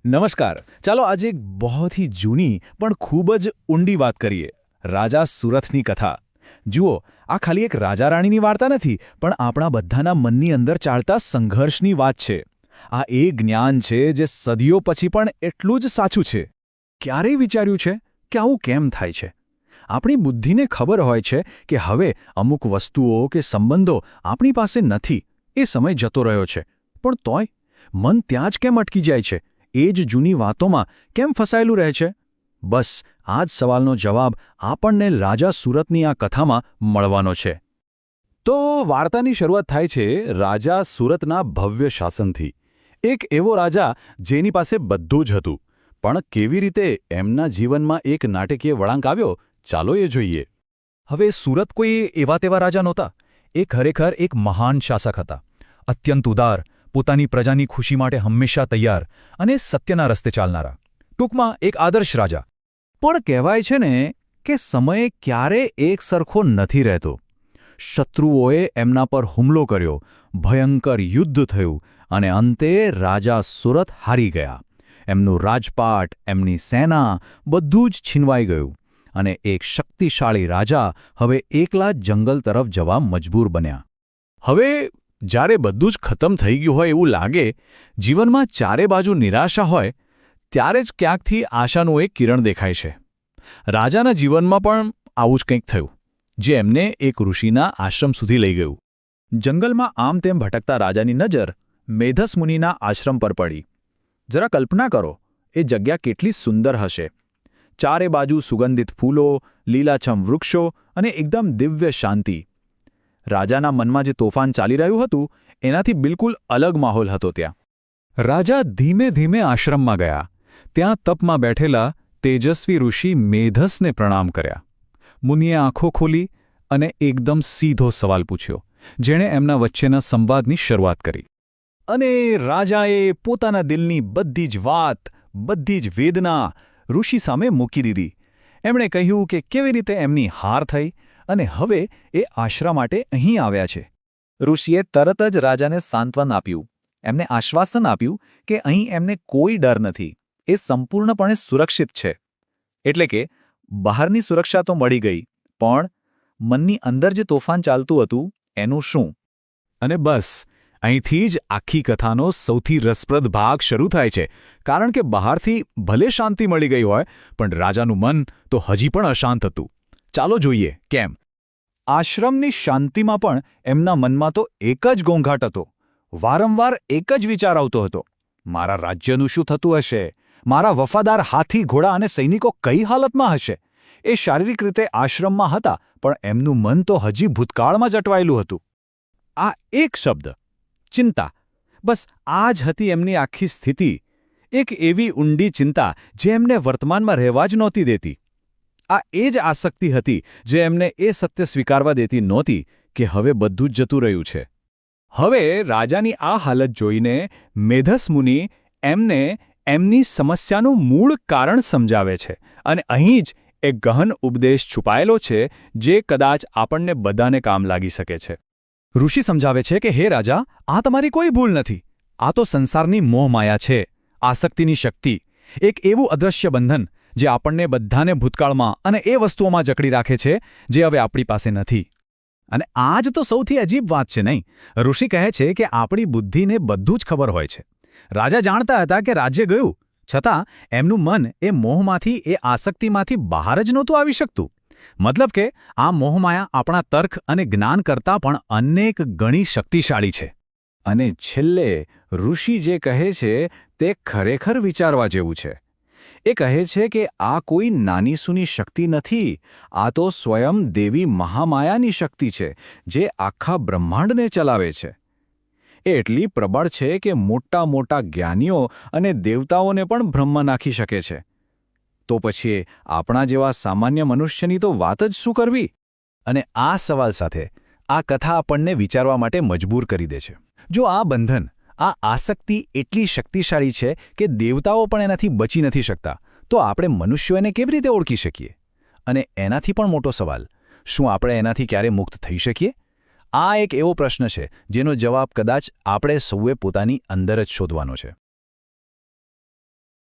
નમસ્કાર. ચાલો આજે એક બહોત ही જૂની પણ ખૂબ જ ઊંડી વાત કરીએ. રાજા સુરથની કથા. જુઓ, આ ખાલી એક રાજા-રાણીની વાર્તા નથી, પણ આપણા બધાના મનની અંદર ચાલતા સંઘર્ષની વાત છે. આ એ જ્ઞાન છે જે સદીઓ પછી પણ એટલું જ સાચું છે. ક્યારેય વિચાર્યું છે કે આવું કેમ થાય છે? આપણી બુદ્ધિને ખબર હોય છે કે હવે અમુક વસ્તુઓ કે સંબંધો આપણી પાસે નથી, એ સમય જતો રહ્યો છે, પણ તોય મન ત્યાં જ કેમ અટકી જાય છે? એ જ જૂની વાતોમાં કેમ ફસાયેલું રહે છે? બસ આ જ સવાલનો જવાબ આપણને રાજા સુરતની આ કથામાં મળવાનો છે. તો વાર્તાની શરૂઆત થાય છે રાજા સુરતના ભવ્ય શાસનથી. એક એવો રાજા જેની પાસે બધું જ હતું, પણ કેવી રીતે એમના જીવનમાં એક નાટકીય વળાંક આવ્યો, ચાલો એ જોઈએ. હવે સુરત કોઈ એવા તેવા રાજા નહોતા. એ ખરેખર એક મહાન શાસક હતા. અત્યંત ઉદાર, પોતાની પ્રજાની ખુશી માટે હંમેશા તૈયાર અને સત્યના રસ્તે ચાલનારા. ટૂંકમાં એક આદર્શ રાજા. પણ કહેવાય છે ને કે સમય ક્યારે એક સરખો નથી રહેતો. શત્રુઓએ એમના પર હુમલો કર્યો, ભયંકર યુદ્ધ થયું અને અંતે રાજા સુરત હારી ગયા. એમનું રાજપાટ, એમની સેના બધું જ છીનવાઈ ગયું અને એક શક્તિશાળી રાજા હવે એકલા જ જંગલ તરફ જવા મજબૂર બન્યા. હવે જ્યારે બધું જ ખતમ થઈ ગયું હોય એવું લાગે, જીવનમાં ચારે બાજુ નિરાશા હોય, ત્યારે જ ક્યાંકથી આશાનું એક કિરણ દેખાય છે. રાજાના જીવનમાં પણ આવું જ કંઈક થયું, જે એમને એક ઋષિના આશ્રમ સુધી લઈ ગયું. જંગલમાં આમ તેમ ભટકતા રાજાની નજર મેધસ મુનિના આશ્રમ પર પડી. જરા કલ્પના કરો, એ જગ્યા કેટલી સુંદર હશે. ચારે બાજુ સુગંધિત ફૂલો, લીલાછમ વૃક્ષો અને એકદમ દિવ્ય શાંતિ. રાજાના મનમાં જે તોફાન ચાલી રહ્યું હતું, એનાથી બિલકુલ અલગ માહોલ હતો ત્યાં. રાજા ધીમે ધીમે આશ્રમમાં ગયા. ત્યાં તપમાં બેઠેલા તેજસ્વી ઋષિ મેધસને પ્રણામ કર્યા. મુનિએ આંખો ખોલી અને એકદમ સીધો સવાલ પૂછ્યો, જેણે એમના વચ્ચેના સંવાદની શરૂઆત કરી. અને રાજાએ પોતાના દિલની બધી જ વાત, બધી જ વેદના ઋષિ સામે મૂકી દીધી. એમણે કહ્યું કે કેવી રીતે એમની હાર થઈ અને હવે એ આશરા માટે અહીં આવ્યા છે. ઋષિએ તરત જ રાજાને સાંત્વન આપ્યું. એમને આશ્વાસન આપ્યું કે અહીં એમને કોઈ ડર નથી, એ સંપૂર્ણપણે સુરક્ષિત છે. એટલે કે બહારની સુરક્ષા તો મળી ગઈ, પણ મનની અંદર જે તોફાન ચાલતું હતું એનું શું? અને બસ અહીંથી જ આખી કથાનો સૌથી રસપ્રદ ભાગ શરૂ થાય છે, કારણ કે બહારથી ભલે શાંતિ મળી ગઈ હોય, પણ રાજાનું મન તો હજી પણ અશાંત હતું. ચાલો જોઈએ કેમ. આશ્રમની શાંતિમાં પણ એમના મનમાં તો એક જ ઘોંઘાટ હતો. વારંવાર એક જ વિચાર આવતો હતો, મારા રાજ્યનું શું થતું હશે? મારા વફાદાર હાથી, ઘોડા અને સૈનિકો કઈ હાલતમાં હશે? એ શારીરિક રીતે આશ્રમમાં હતા, પણ એમનું મન તો હજી ભૂતકાળમાં જ અટવાયેલું હતું. આ એક શબ્દ, ચિંતા, બસ આ જ હતી એમની આખી સ્થિતિ. એક એવી ઊંડી ચિંતા જે એમને વર્તમાનમાં રહેવા જ નહોતી દેતી. આ એ જ આસક્તિ હતી જે એમને એ સત્ય સ્વીકારવા દેતી નહોતી કે હવે બધું જ જતું રહ્યું છે. હવે રાજાની આ હાલત જોઈને મેધસ મુનિ એમને એમની સમસ્યાનું મૂળ કારણ સમજાવે છે, અને અહીં જ એક ગહન ઉપદેશ છુપાયેલો છે જે કદાચ આપણને બધાને કામ લાગી શકે છે. ઋષિ સમજાવે છે કે હે રાજા, આ તમારી કોઈ ભૂલ નથી. આ તો સંસારની મોહમાયા છે, આસક્તિની શક્તિ, એક એવું અદૃશ્ય બંધન જે આપણને બધાને ભૂતકાળમાં અને એ વસ્તુઓમાં જકડી રાખે છે જે હવે આપણી પાસે નથી. અને આ જ તો સૌથી અજીબ વાત છે નહીં? ઋષિ કહે છે કે આપણી બુદ્ધિને બધું જ ખબર હોય છે. રાજા જાણતા હતા કે રાજ્ય ગયું, છતાં એમનું મન એ મોહમાંથી, એ આસક્તિમાંથી બહાર જ નહોતું આવી શકતું. મતલબ કે આ મોહમાયા આપણા તર્ક અને જ્ઞાન કરતાં પણ અનેક ગણી શક્તિશાળી છે. અને છેલ્લે ઋષિ જે કહે છે તે ખરેખર વિચારવા જેવું છે. એ કહે છે કે આ કોઈ નાની સૂની શક્તિ નથી, આ તો સ્વયં દેવી મહામાયાની શક્તિ છે જે આખા બ્રહ્માંડને ચલાવે છે. એ એટલી પ્રબળ છે કે મોટા મોટા જ્ઞાનીઓ અને દેવતાઓને પણ ભ્રમમાં નાખી શકે છે. તો પછી આપણા જેવા સામાન્ય મનુષ્યની તો વાત જ શું કરવી? અને આ સવાલ સાથે આ કથા આપણને વિચારવા માટે મજબૂર કરી દે છે. જો આ બંધન, આ આસક્તિ એટલી શક્તિશાળી છે કે દેવતાઓ પણ એનાથી બચી નથી શકતા, તો આપણે મનુષ્યો એને કેવી રીતે ઓળખી શકીએ? અને એનાથી પણ મોટો સવાલ, શું આપણે એનાથી ક્યારે મુક્ત થઈ શકીએ? આ એક એવો પ્રશ્ન છે જેનો જવાબ કદાચ આપણે સૌએ પોતાની અંદર જ શોધવાનો છે.